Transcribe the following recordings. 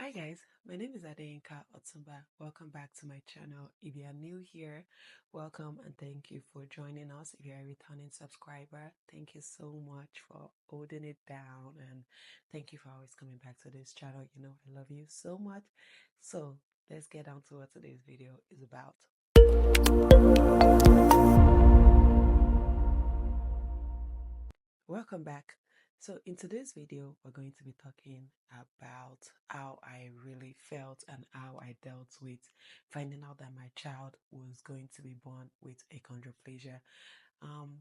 Hi guys, my name is Deyinka. Welcome back to my channel. If you are new here, welcome and thank you for joining us. If you're a returning subscriber, thank you so much for holding it down and thank you for always coming back to this channel. You know I love you so much. So let's get down to what today's video is about. Welcome back. So in today's video, we're going to be talking about how I really felt and how I dealt with finding out that my child was going to be born with achondroplasia. Um,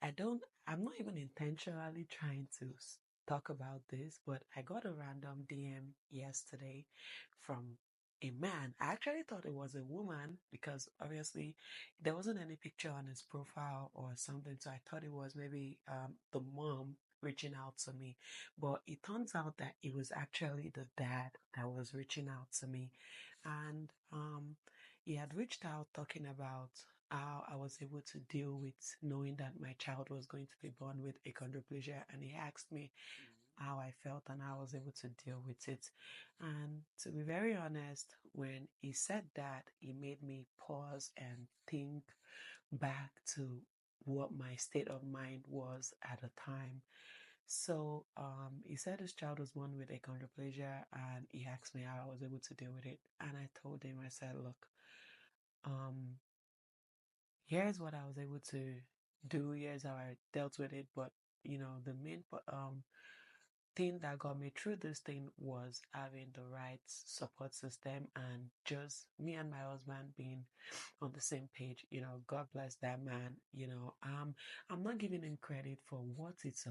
I'm not even intentionally trying to talk about this, but I got a random DM yesterday from a man. I actually thought it was a woman because obviously there wasn't any picture on his profile or something, so I thought it was maybe the mom reaching out to me. But it turns out that it was actually the dad that was reaching out to me, and he had reached out talking about how I was able to deal with knowing that my child was going to be born with achondroplasia, and he asked me how I felt and how I was able to deal with it. And to be very honest, when he said that, it made me pause and think back to what my state of mind was at the time. So he said his child was born with achondroplasia, and he asked me how I was able to deal with it. And I told him, I said, look, um, here's what I was able to do. Here's how I dealt with it. But the main thing that got me through this thing was having the right support system and just me and my husband being on the same page. God bless that man. I'm not giving him credit for what he's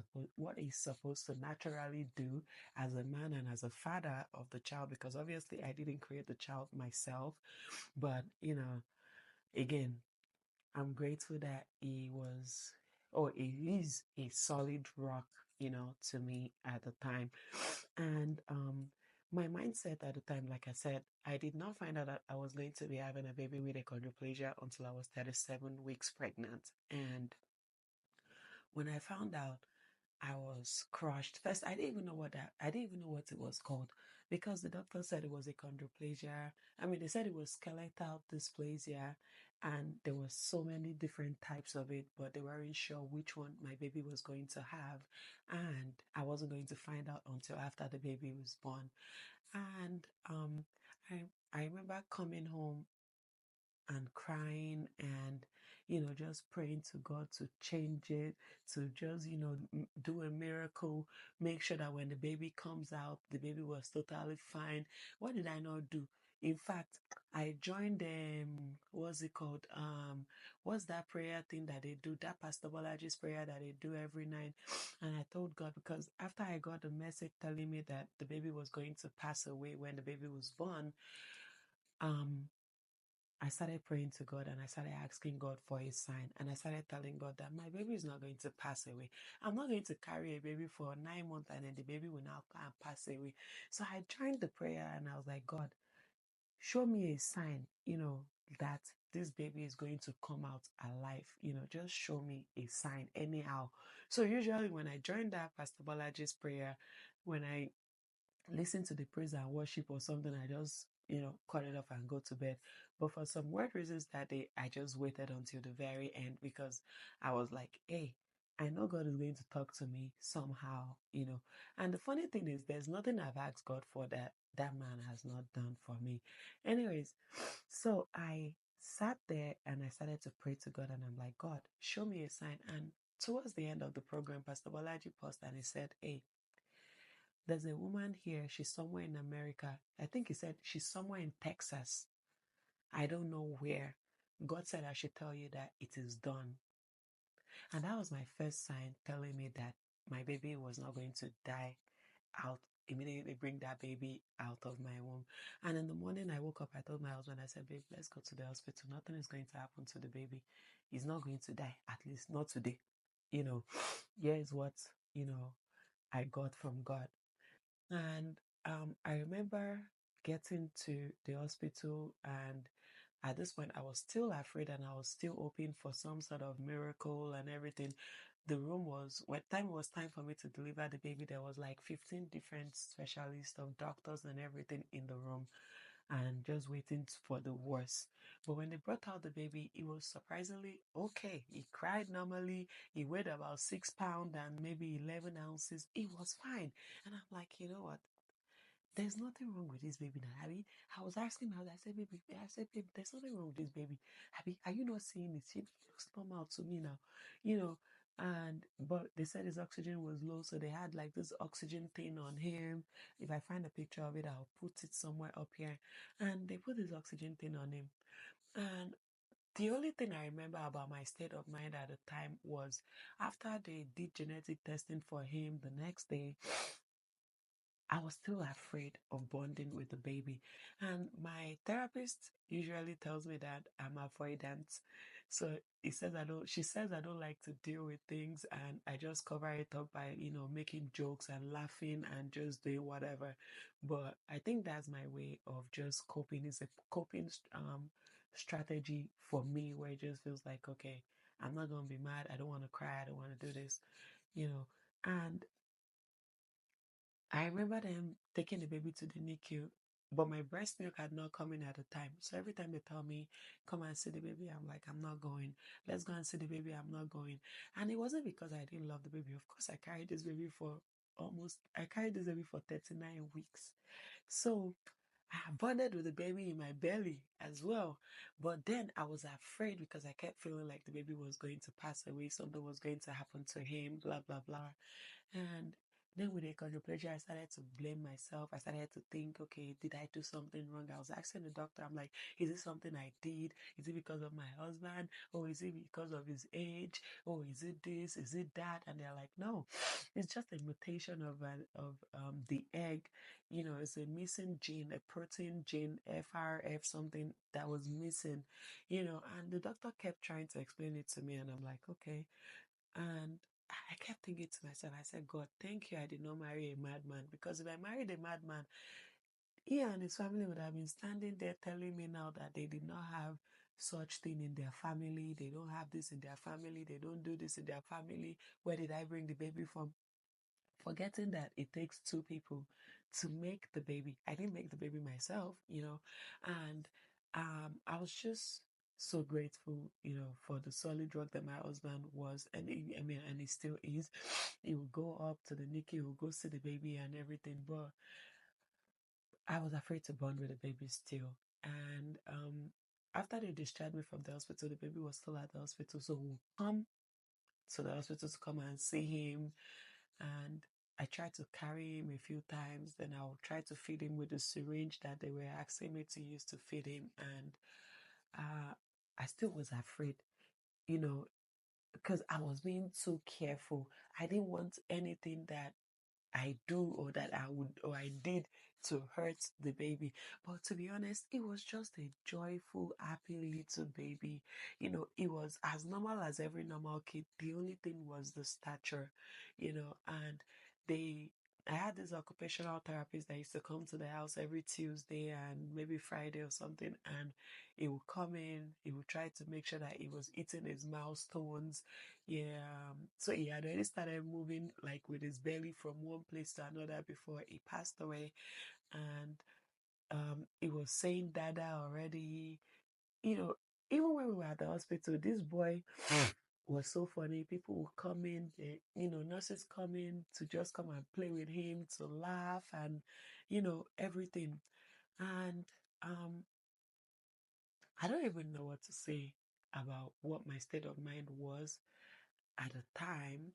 supposed to naturally do as a man and as a father of the child, because obviously I didn't create the child myself. But again, I'm grateful that he is a solid rock, to me at the time. And my mindset at the time, like I said, I did not find out that I was going to be having a baby with achondroplasia until I was 37 weeks pregnant. And when I found out, I was crushed. First, I didn't even know what it was called, because the doctor said it was achondroplasia. I mean, they said it was skeletal dysplasia, and there were so many different types of it, but they weren't sure which one my baby was going to have. And I wasn't going to find out until after the baby was born. And I remember coming home and crying and just praying to God to change it, to just do a miracle, make sure that when the baby comes out, the baby was totally fine. What did I not do? In fact, I joined what's it called, what's that prayer thing that they do, that pastorologist prayer that they do every night. And I told God, because after I got the message telling me that the baby was going to pass away when the baby was born, um I started praying to God and I started asking God for a sign. And I started telling God that my baby is not going to pass away. I'm not going to carry a baby for 9 months and then the baby will now pass away. So I joined the prayer and I was like, God, show me a sign, that this baby is going to come out alive. Just show me a sign anyhow. So usually when I join that Pastor Balaji's prayer, when I listen to the praise and worship or something, I just, cut it off and go to bed. But for some weird reasons that day, I just waited until the very end, because I was like, hey, I know God is going to talk to me somehow. And the funny thing is, there's nothing I've asked God for that man has not done for me. Anyways, so I sat there and I started to pray to God, and I'm like, God, show me a sign. And towards the end of the program, Pastor Balaji paused and he said, hey, there's a woman here. She's somewhere in America. I think he said she's somewhere in Texas. I don't know where. God said I should tell you that it is done. And that was my first sign telling me that my baby was not going to die out. Immediately bring that baby out of my womb. And in the morning I woke up, I told my husband, I said, babe, let's go to the hospital. Nothing is going to happen to the baby. He's not going to die, at least not today. Here's what, I got from God. And I remember getting to the hospital, and at this point, I was still afraid and I was still hoping for some sort of miracle and everything. the room was, when time was time for me to deliver the baby, there was like 15 different specialists of doctors and everything in the room, and just waiting for the worst. But when they brought out the baby, it was surprisingly okay. He cried normally. He weighed about 6 pounds and maybe 11 ounces. It was fine. And I'm like, you know what? There's nothing wrong with this baby now, Abby. I was asking her, I said, baby, there's nothing wrong with this baby. Abby, are you not seeing it? She looks normal to me now, you know. And but they said his oxygen was low, so they had like this oxygen thing on him. If I find a picture of it, I'll put it somewhere up here. And they put this oxygen thing on him. And the only thing I remember about my state of mind at the time was after they did genetic testing for him the next day, I was still afraid of bonding with the baby. And my therapist usually tells me that I'm avoidant. So she says I don't like to deal with things, and I just cover it up by, making jokes and laughing and just doing whatever. But I think that's my way of just coping. It's a coping strategy for me, where it just feels like, okay, I'm not going to be mad. I don't want to cry. I don't want to do this, you know. And I remember them taking the baby to the NICU, but my breast milk had not come in at the time. So every time they tell me, come and see the baby, I'm like, I'm not going. Let's go and see the baby, I'm not going. And it wasn't because I didn't love the baby. Of course, I carried this baby for 39 weeks. So I bonded with the baby in my belly as well. But then I was afraid because I kept feeling like the baby was going to pass away, something was going to happen to him, blah, blah, blah. And then with the achondroplasia, I started to blame myself. I started to think, okay, did I do something wrong? I was asking the doctor, I'm like, is it something I did? Is it because of my husband? Or is it because of his age? Or is it this? Is it that? And they're like, no, it's just a mutation of the egg. It's a missing gene, a protein gene, FRF something that was missing, and the doctor kept trying to explain it to me, and I'm like, okay. And I kept thinking to myself, I said, God, thank you I did not marry a madman. Because if I married a madman, he and his family would have been standing there telling me now that they did not have such thing in their family. They don't have this in their family. They don't do this in their family. Where did I bring the baby from? Forgetting that it takes two people to make the baby. I didn't make the baby myself, and I was just so grateful, for the solid rock that my husband was, and and he still is. He would go up to the NICU, he would go see the baby and everything, but I was afraid to bond with the baby still. And after they discharged me from the hospital, the baby was still at the hospital, so we'll come to the hospital to come and see him. And I tried to carry him a few times. Then I'll try to feed him with the syringe that they were asking me to use to feed him. And I still was afraid, you know, because I was being so careful. I didn't want anything that I do or that I would or I did to hurt the baby. But to be honest, it was just a joyful, happy little baby. It was as normal as every normal kid. The only thing was the stature, and they I had this occupational therapist that used to come to the house every Tuesday and maybe Friday or something, and he would come in, he would try to make sure that he was eating his milestones. Yeah, so he had already started moving like with his belly from one place to another before he passed away, and he was saying dada already. You know, Even when we were at the hospital, this boy was so funny. People would come in, nurses come in to just come and play with him, to laugh and everything. And um, I don't even know what to say about what my state of mind was at the time.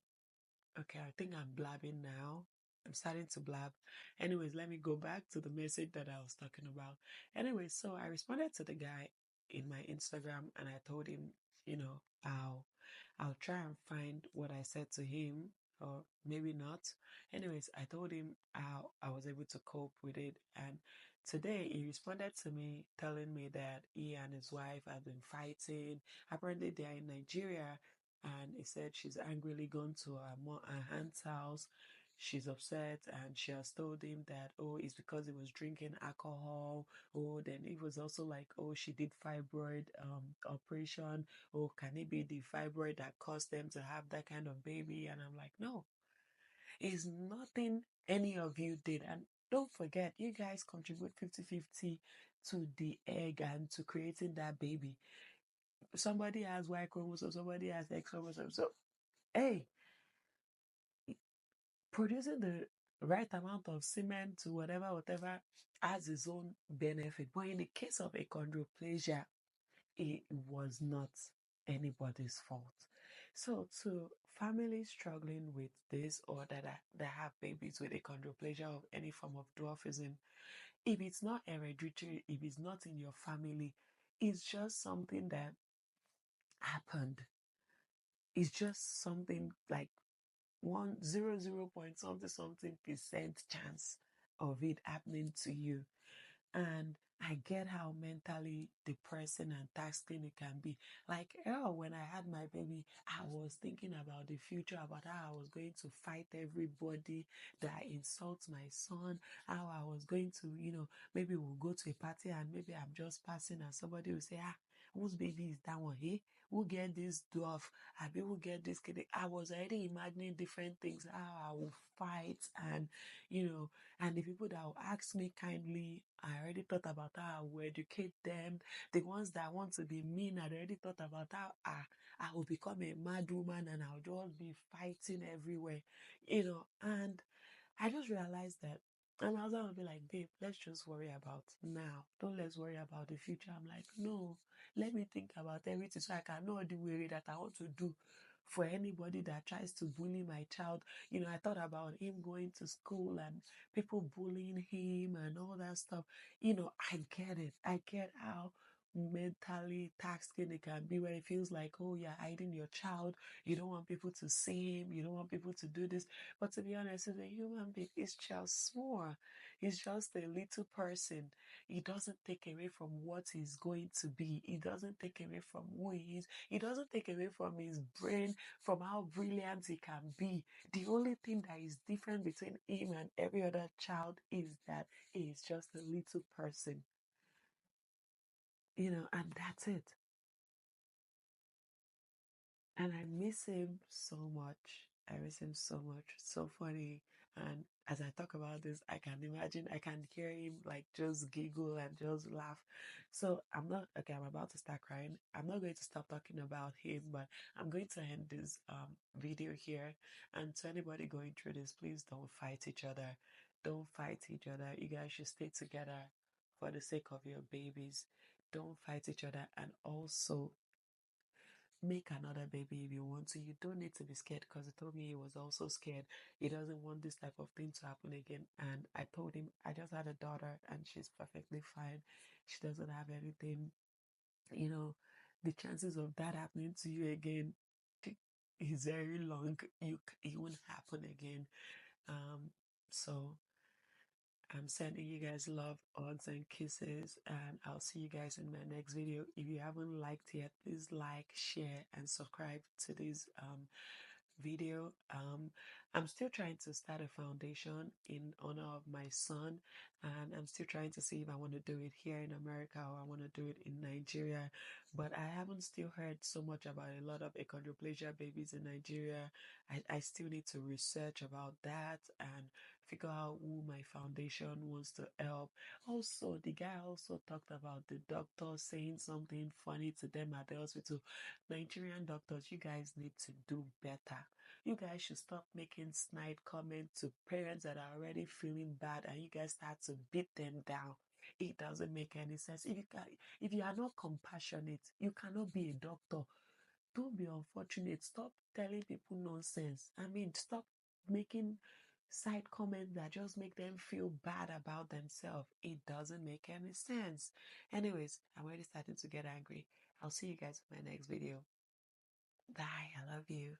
Okay, I think I'm blabbing now. I'm starting to blab. Anyways, let me go back to the message that I was talking about. Anyways, so I responded to the guy in my Instagram and I told him, I'll try and find what I said to him, or maybe not. Anyways, I told him how I was able to cope with it, and today he responded to me telling me that he and his wife have been fighting. Apparently they are in Nigeria, and he said she's angrily gone to her aunt's house, she's upset, and she has told him that, oh, it's because he was drinking alcohol. Oh, then it was also like, oh, she did fibroid operation. Oh, can it be the fibroid that caused them to have that kind of baby? And I'm like, no, it's nothing any of you did. And don't forget, you guys contribute 50-50 to the egg and to creating that baby. Somebody has Y chromosome, somebody has X chromosome. So, hey, producing the right amount of semen to whatever has its own benefit. But in the case of achondroplasia, it was not anybody's fault. So to families struggling with this, or that have babies with achondroplasia of any form of dwarfism, if it's not hereditary, if it's not in your family, it's just something that happened. It's just something like 100 point something percent chance of it happening to you. And I get how mentally depressing and taxing it can be. Like, oh, when I had my baby, I was thinking about the future, about how I was going to fight everybody that insults my son, how I was going to, maybe we'll go to a party and maybe I'm just passing and somebody will say, whose baby is that one? Hey, who get this dwarf? I mean, who get this kid? I was already imagining different things, how I will fight, and, and the people that will ask me kindly, I already thought about how I will educate them. The ones that want to be mean, I already thought about how I will become a mad woman and I'll just be fighting everywhere, and I just realized that. And my husband would be like, babe, let's just worry about now. Don't let's worry about the future. I'm like, no, let me think about everything so I can know the way that I want to do for anybody that tries to bully my child. I thought about him going to school and people bullying him and all that stuff. I get it. I get how mentally taxing it can be, when it feels like, oh, you're hiding your child. You don't want people to see him. You don't want people to do this. But to be honest, as a human being, it's just small. He's just a little person. It doesn't take away from what he's going to be. It doesn't take away from who he is. It doesn't take away from his brain, from how brilliant he can be. The only thing that is different between him and every other child is that he is just a little person. And that's it. And I miss him so much. I miss him so much. So funny. And as I talk about this, I can imagine, I can hear him like just giggle and just laugh. So I'm about to start crying. I'm not going to stop talking about him, but I'm going to end this video here. And to anybody going through this, please don't fight each other. Don't fight each other. You guys should stay together for the sake of your babies. Don't fight each other. And also, make another baby if you want to. You don't need to be scared, because he told me he was also scared. He doesn't want this type of thing to happen again. And I told him I just had a daughter and she's perfectly fine. She doesn't have anything. The chances of that happening to you again is very long. It won't happen again. So I'm sending you guys love, hugs, and kisses, and I'll see you guys in my next video. If you haven't liked yet, please like, share, and subscribe to this video. I'm still trying to start a foundation in honor of my son, and I'm still trying to see if I want to do it here in America or I want to do it in Nigeria. But I haven't still heard so much about a lot of achondroplasia babies in Nigeria. I still need to research about that and figure out who my foundation wants to help. Also, the guy also talked about the doctor saying something funny to them at the hospital. Nigerian doctors, you guys need to do better. You guys should stop making snide comments to parents that are already feeling bad, and you guys start to beat them down. It doesn't make any sense. If you are not compassionate, you cannot be a doctor. Don't be unfortunate. Stop telling people nonsense. I mean, stop making side comments that just make them feel bad about themselves. It doesn't make any sense. Anyways, I'm already starting to get angry. I'll see you guys in my next video. Bye. I love you.